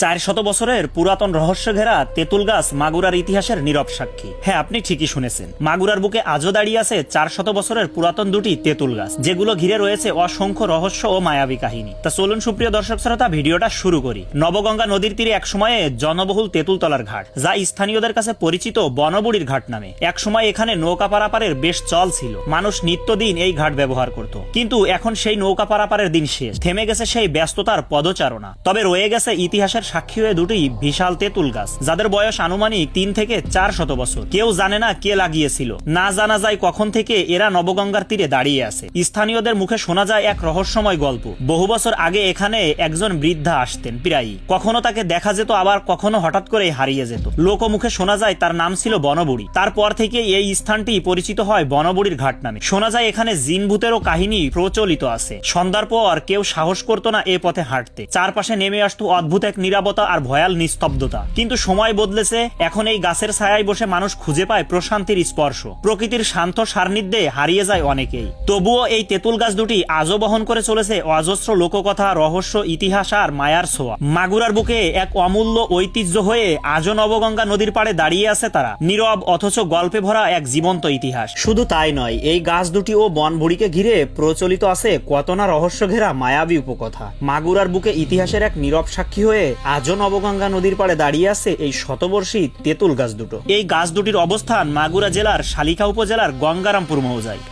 400 বছরের পুরাতন রহস্য ঘেরা তেঁতুল গাছ মাগুরার ইতিহাসের নীরব সাক্ষী। হ্যাঁ, আপনি ঠিকই শুনেছেন, মাগুরার বুকে আজও দাঁড়িয়ে আছে 400 বছরের পুরাতন দুটি তেঁতুল গাছ, যেগুলো ঘিরে রয়েছে অসংখ্য রহস্য ও মায়াবী কাহিনী। তা চলুন সুপ্রিয় দর্শক শ্রোতা, ভিডিওটা শুরু করি। নবগঙ্গা নদীর তীরে একসময়ে জনবহুল তেঁতুলতলার ঘাট, যা স্থানীয়দের কাছে পরিচিত বনবুড়ির ঘাট নামে। একসময় এখানে নৌকা পারাপারের বেশ চল ছিল, মানুষ নিত্যদিন এই ঘাট ব্যবহার করত। কিন্তু এখন সেই নৌকা পারাপারের দিন শেষ, থেমে গেছে সেই ব্যস্ততার পদচারণা। তবে রয়ে গেছে ইতিহাসের সাক্ষী হয়ে দুটি বিশাল তেঁতুল গাছ, যাদের বয়স আনুমানিক 3 থেকে 400 বছর। কেউ জানে না কে লাগিয়েছিল, না জানা যায় কখন থেকে এরা নবগঙ্গার তীরে দাঁড়িয়ে আছে। স্থানীয়দের মুখে শোনা যায় এক রহস্যময় গল্প। বহু বছর আগে এখানে একজন বৃদ্ধা আসতেন প্রায়ই, কখনো তাকে দেখা যেত, আবার কখনো হঠাৎ করে হারিয়ে যেত। লোকমুখে শোনা যায় তার নাম ছিল বনবুড়ি। তারপর থেকে এই স্থানটি পরিচিত হয় বনবুড়ির ঘাট নামে। শোনা যায় এখানে জিন ভূতেরও কাহিনী প্রচলিত আছে। সন্ধ্যার পর কেউ সাহস করতো না এ পথে হাঁটতে। চারপাশে নেমে আসতো অদ্ভুত এক নীরবতা আর ভয়াল নিস্তব্ধতা। কিন্তু সময় বদলেছে, এখন এই গাছের ছায়ায় বসে মানুষ খুঁজে পায় প্রশান্তির স্পর্শ। প্রকৃতির শান্ত সান্নিধ্যে হারিয়ে যায় অনেকেই। তবুও এই তেঁতুল গাছ দুটি আজও বহন করে চলেছে অজস্র লোককথা, রহস্য, ইতিহাস আর মায়ার ছোঁয়া। মাগুরার বুকে এক অমূল্য ঐতিহ্য হয়ে আজও নবগঙ্গা নদীর পাড়ে দাঁড়িয়ে আছে তারা, নীরব অথচ গল্পে ভরা এক জীবন্ত ইতিহাস। শুধু তাই নয়, এই গাছ দুটি ও বনবুড়িকে ঘিরে প্রচলিত আছে কত না রহস্য ঘেরা মায়াবী উপকথা। মাগুরার বুকে ইতিহাসের এক নীরব সাক্ষী হয়ে আজও নবগঙ্গা নদীর পাড়ে দাঁড়িয়ে আছে এই শতবর্ষী তেঁতুল গাছ দুটো। এই গাছ দুটির অবস্থান মাগুরা জেলার শালিকা উপজেলার গঙ্গারামপুর মৌজায়।